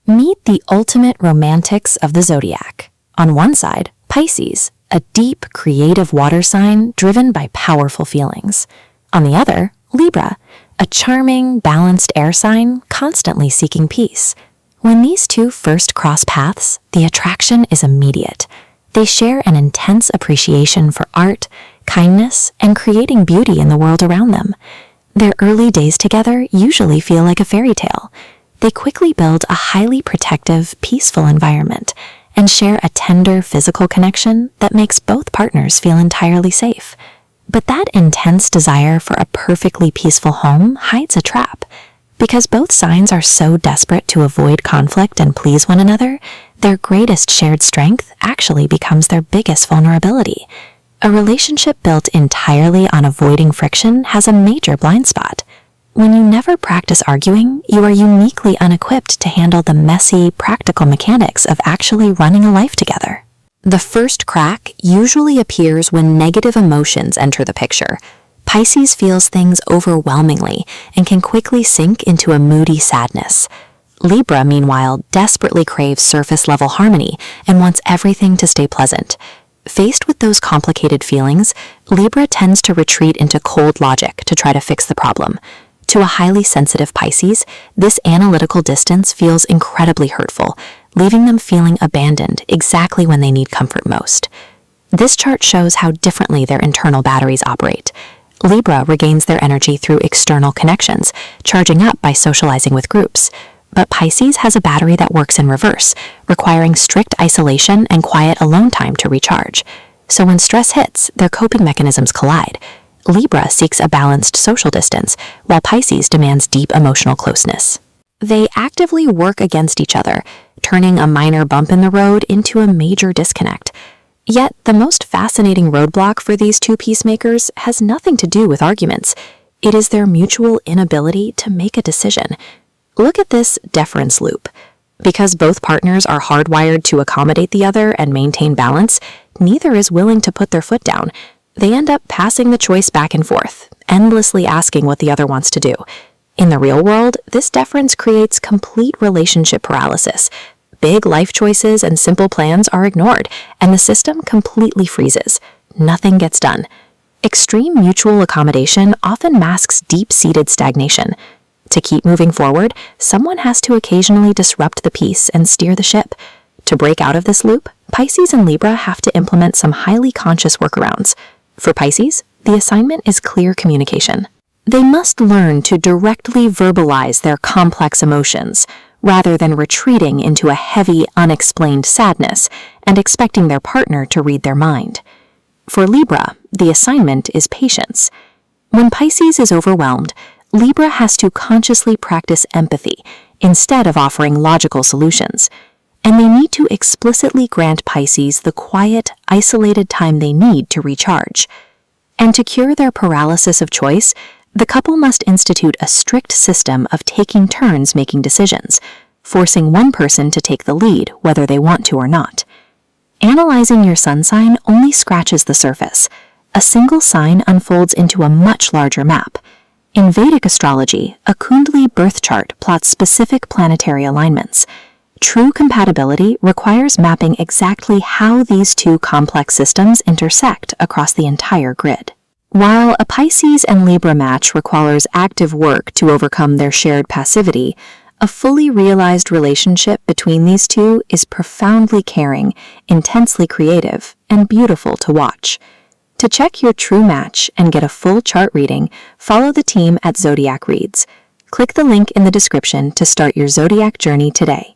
Meet the ultimate romantics of the zodiac. On one side, Pisces, a deep, creative water sign driven by powerful feelings. On the other, Libra, a charming, balanced air sign constantly seeking peace. When these two first cross paths, the attraction is immediate. They share an intense appreciation for art, kindness, and creating beauty in the world around them. Their early days together usually feel like a fairy tale. They quickly build a highly protective, peaceful environment and share a tender physical connection that makes both partners feel entirely safe. But that intense desire for a perfectly peaceful home hides a trap. Because both signs are so desperate to avoid conflict and please one another, their greatest shared strength actually becomes their biggest vulnerability. A relationship built entirely on avoiding friction has a major blind spot. When you never practice arguing, you are uniquely unequipped to handle the messy, practical mechanics of actually running a life together. The first crack usually appears when negative emotions enter the picture. Pisces feels things overwhelmingly and can quickly sink into a moody sadness. Libra, meanwhile, desperately craves surface-level harmony and wants everything to stay pleasant. Faced with those complicated feelings, Libra tends to retreat into cold logic to try to fix the problem. To a highly sensitive Pisces, this analytical distance feels incredibly hurtful, leaving them feeling abandoned exactly when they need comfort most. This chart shows how differently their internal batteries operate. Libra regains their energy through external connections, charging up by socializing with groups. But Pisces has a battery that works in reverse, requiring strict isolation and quiet alone time to recharge. So when stress hits, their coping mechanisms collide. Libra seeks a balanced social distance, while Pisces demands deep emotional closeness. They actively work against each other, turning a minor bump in the road into a major disconnect. Yet, the most fascinating roadblock for these two peacemakers has nothing to do with arguments. It is their mutual inability to make a decision. Look at this deference loop. Because both partners are hardwired to accommodate the other and maintain balance, neither is willing to put their foot down. They end up passing the choice back and forth, endlessly asking what the other wants to do. In the real world, this deference creates complete relationship paralysis. Big life choices and simple plans are ignored, and the system completely freezes. Nothing gets done. Extreme mutual accommodation often masks deep-seated stagnation. To keep moving forward, someone has to occasionally disrupt the peace and steer the ship. To break out of this loop, Pisces and Libra have to implement some highly conscious workarounds. For Pisces, the assignment is clear communication. They must learn to directly verbalize their complex emotions, rather than retreating into a heavy, unexplained sadness and expecting their partner to read their mind. For Libra, the assignment is patience. When Pisces is overwhelmed, Libra has to consciously practice empathy instead of offering logical solutions. And they need to explicitly grant Pisces the quiet, isolated time they need to recharge. And to cure their paralysis of choice, the couple must institute a strict system of taking turns making decisions, forcing one person to take the lead whether they want to or not. Analyzing your sun sign only scratches the surface. A single sign unfolds into a much larger map. In Vedic astrology, a Kundali birth chart plots specific planetary alignments. True compatibility requires mapping exactly how these two complex systems intersect across the entire grid. While a Pisces and Libra match requires active work to overcome their shared passivity, a fully realized relationship between these two is profoundly caring, intensely creative, and beautiful to watch. To check your true match and get a full chart reading, follow the team at Zodiac Reads. Click the link in the description to start your Zodiac journey today.